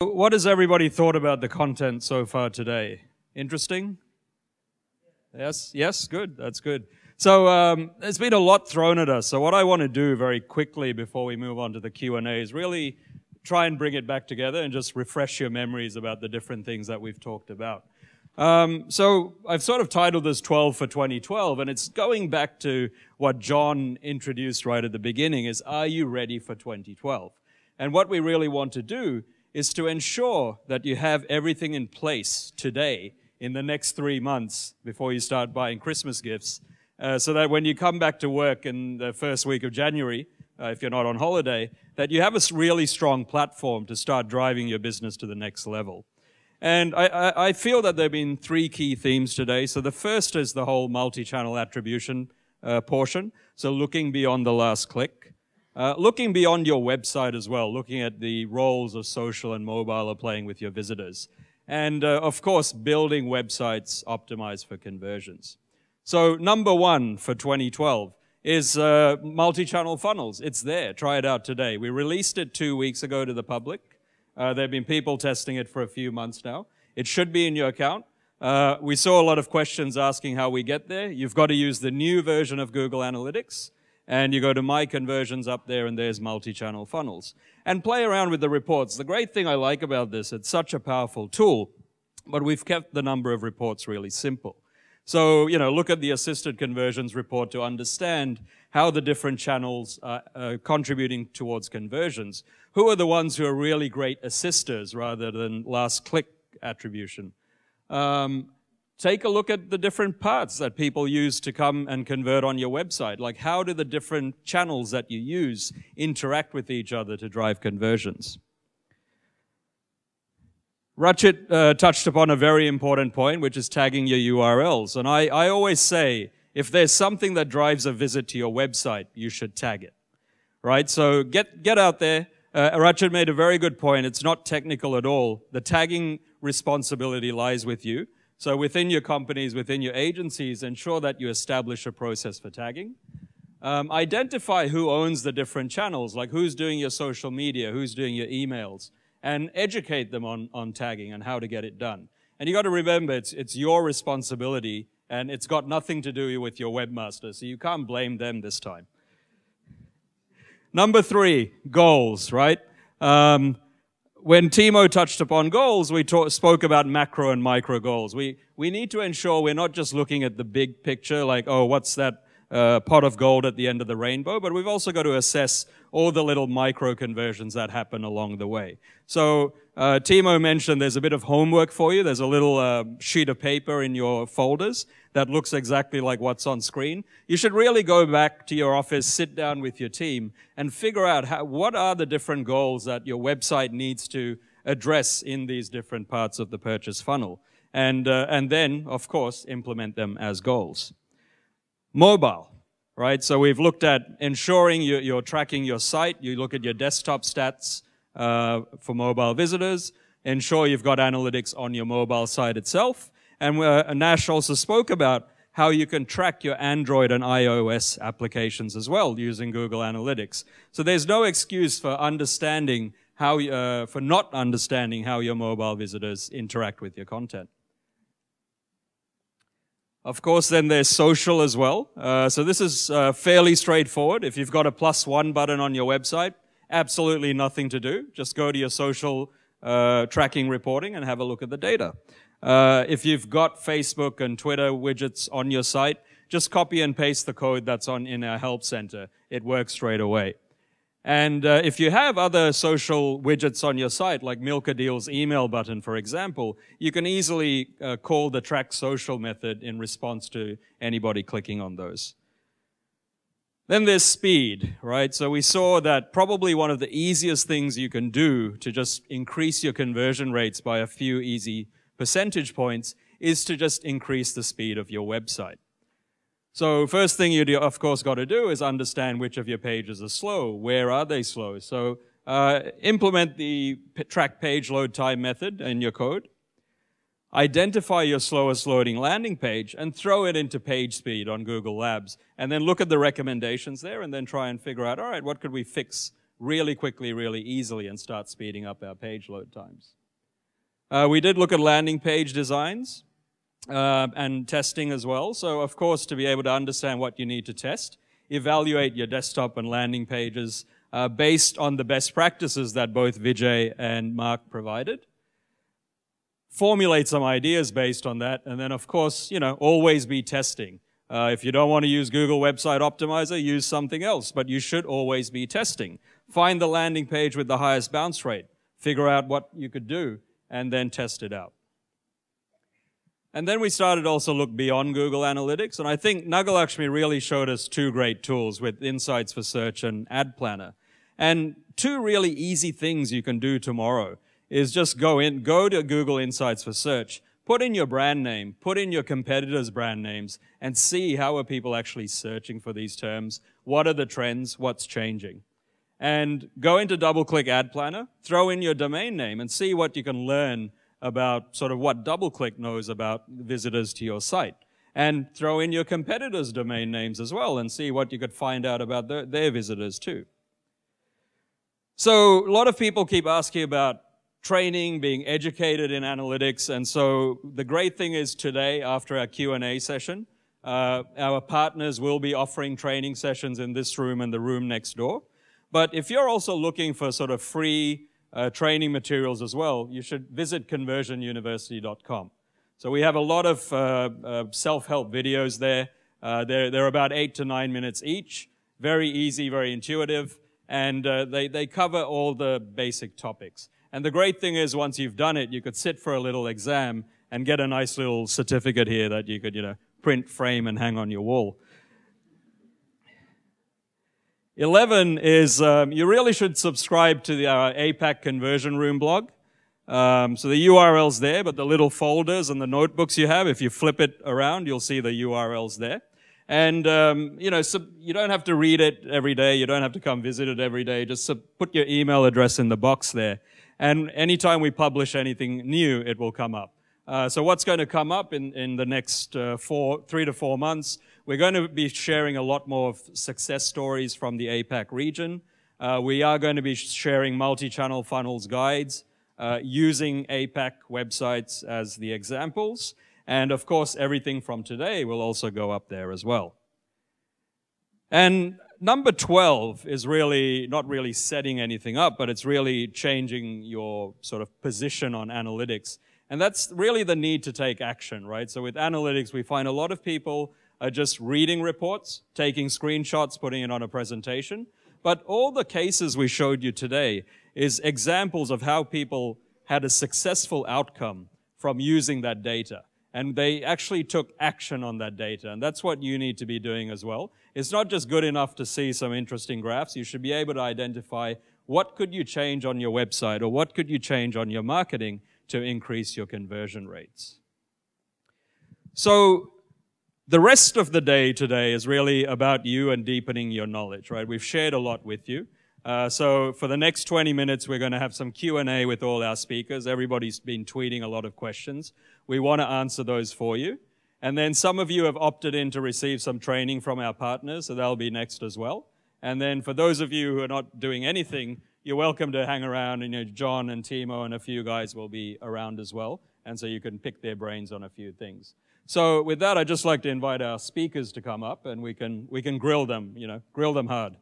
What has everybody thought about the content so far today? Interesting? Yes? Yes? Good. That's good. So there's been a lot thrown at us. So what I want to do very quickly before we move on to the Q&A is really try and bring it back together and just refresh your memories about the different things that we've talked about. So I've sort of titled this 12 for 2012, and it's going back to what John introduced right at the beginning is, are you ready for 2012? And what we really want to do is to ensure that you have everything in place today in the next 3 months before you start buying Christmas gifts, so that when you come back to work in the first week of January, if you're not on holiday, that you have a really strong platform to start driving your business to the next level. And I feel that there have been 3 key themes today. So the first is the whole multi-channel attribution portion, so looking beyond the last click. Looking beyond your website as well, looking at the roles of social and mobile are playing with your visitors. And of course, building websites optimized for conversions. So number 1 for 2012 is multi-channel funnels. It's there. Try it out today. We released it 2 weeks ago to the public. There have been people testing it for a few months now. It should be in your account. We saw a lot of questions asking how we get there. You've got to use the new version of Google Analytics. And you go to My Conversions up there, and there's multi-channel funnels. And play around with the reports. The great thing I like about this, it's such a powerful tool, but we've kept the number of reports really simple. So, look at the assisted conversions report to understand how the different channels are contributing towards conversions. Who are the ones who are really great assisters rather than last click attribution? Take a look at the different parts that people use to come and convert on your website. Like, how do the different channels that you use interact with each other to drive conversions? Rachit touched upon a very important point, which is tagging your URLs. And I always say, if there's something that drives a visit to your website, you should tag it, right? So get out there. Rachit made a very good point. It's not technical at all. The tagging responsibility lies with you. So within your companies, within your agencies, ensure that you establish a process for tagging. Identify who owns the different channels, like who's doing your social media, who's doing your emails, and educate them on tagging and how to get it done. And you got to remember, it's your responsibility, and it's got nothing to do with your webmaster, so you can't blame them this time. Number 3, goals, right? When Timo touched upon goals, we spoke about macro and micro goals. We need to ensure we're not just looking at the big picture, like, oh, what's that pot of gold at the end of the rainbow? But we've also got to assess all the little micro conversions that happen along the way. So Timo mentioned there's a bit of homework for you. There's a little sheet of paper in your folders that looks exactly like what's on screen. You should really go back to your office, sit down with your team, and figure out what are the different goals that your website needs to address in these different parts of the purchase funnel. And then, of course, implement them as goals. Mobile, right? So we've looked at ensuring you're tracking your site. You look at your desktop stats for mobile visitors. Ensure you've got analytics on your mobile site itself. And Nash also spoke about how you can track your Android and iOS applications as well using Google Analytics. So there's no excuse for understanding for not understanding how your mobile visitors interact with your content. Of course, then there's social as well. So this is fairly straightforward. If you've got a +1 button on your website, absolutely nothing to do. Just go to your social tracking reporting and have a look at the data. If you've got Facebook and Twitter widgets on your site, just copy and paste the code that's in our help center. It works straight away. And if you have other social widgets on your site, like Milka Deal's email button, for example, you can easily call the track social method in response to anybody clicking on those. Then there's speed, right? So we saw that probably one of the easiest things you can do to just increase your conversion rates by a few easy percentage points is to just increase the speed of your website. So first thing you, of course, got to do is understand which of your pages are slow. Where are they slow? So implement the track page load time method in your code. Identify your slowest loading landing page and throw it into page speed on Google Labs. And then look at the recommendations there and then try and figure out, all right, what could we fix really quickly, really easily, and start speeding up our page load times. We did look at landing page designs and testing as well. So, of course, to be able to understand what you need to test, evaluate your desktop and landing pages based on the best practices that both Vijay and Mark provided. Formulate some ideas based on that, and then, of course, always be testing. If you don't want to use Google Website Optimizer, use something else, but you should always be testing. Find the landing page with the highest bounce rate, figure out what you could do, and then test it out. And then we started also look beyond Google Analytics, and I think Nagalakshmi really showed us two great tools with Insights for Search and Ad Planner. And two really easy things you can do tomorrow is just go to Google Insights for Search, put in your brand name, put in your competitors' brand names, and see how are people actually searching for these terms, what are the trends, what's changing. And go into DoubleClick Ad Planner, throw in your domain name, and see what you can learn about sort of what DoubleClick knows about visitors to your site. And throw in your competitors' domain names as well, and see what you could find out about their visitors too. So a lot of people keep asking about training, being educated in analytics, and so the great thing is today, after our Q&A session, our partners will be offering training sessions in this room and the room next door. But if you're also looking for sort of free training materials as well, you should visit conversionuniversity.com. So we have a lot of self-help videos there. They're about 8 to 9 minutes each, very easy, very intuitive, and they cover all the basic topics. And the great thing is, once you've done it, you could sit for a little exam and get a nice little certificate here that you could, print, frame, and hang on your wall. 11 is you really should subscribe to our APAC Conversion Room blog. So the URL's there, but the little folders and the notebooks you have, if you flip it around, you'll see the URLs there. And, so you don't have to read it every day. You don't have to come visit it every day. Just put your email address in the box there. And anytime we publish anything new, it will come up. So what's going to come up in the next 3 to 4 months? We're going to be sharing a lot more of success stories from the APAC region. We are going to be sharing multi-channel funnels guides, using APAC websites as the examples. And of course, everything from today will also go up there as well. And number 12 is really not really setting anything up, but it's really changing your sort of position on analytics. And that's really the need to take action, right? So with analytics, we find a lot of people are just reading reports, taking screenshots, putting it on a presentation. But all the cases we showed you today is examples of how people had a successful outcome from using that data. And they actually took action on that data. And that's what you need to be doing as well. It's not just good enough to see some interesting graphs. You should be able to identify what could you change on your website or what could you change on your marketing to increase your conversion rates. So the rest of the day today is really about you and deepening your knowledge, right? We've shared a lot with you. So for the next 20 minutes, we're going to have some Q&A with all our speakers. Everybody's been tweeting a lot of questions. We want to answer those for you. And then some of you have opted in to receive some training from our partners, so that'll be next as well. And then for those of you who are not doing anything, you're welcome to hang around. John and Timo and a few guys will be around as well. And so you can pick their brains on a few things. So with that, I'd just like to invite our speakers to come up and we can grill them, grill them hard.